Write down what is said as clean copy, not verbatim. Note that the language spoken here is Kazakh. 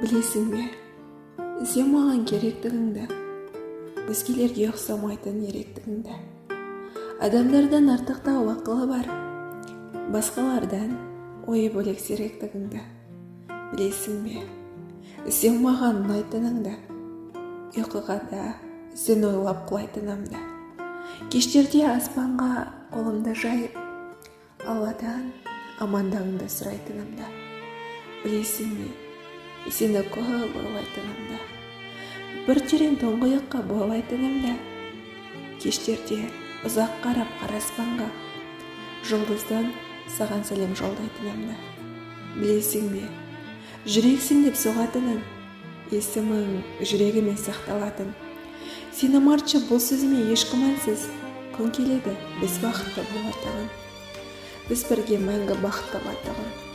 Білесің бе, сен маған керектігіңді, өзгелерге ұқсамайтын еректігіңді. Адамдардан артықтау ақылы бар, басқалардан ойы бөлек зеректігіңді. Білесің бе, сен маған ұнайтыныңды, ұйқыға да сен ойлап құлайтынымды. Кештерде аспанға қолымды жайып, Алладан амандығыңды сұрайтынымды. Білесің бе, сені көп ойлайтынымды, бір терең тұңғиыққа бойлайтынымды. Кештерде ұзақ қарап аспанға, жұлдыздан саған сәлем жолдайтынымды. Білесің бе, жүрексің деп соғатынын, есімің жүрегіме сақталатын. Сені марчы бұл сөзіме еш күмәнсіз, күн келеді біз бақытты болатығын, біз бірге мәңгі бақытты болатығын.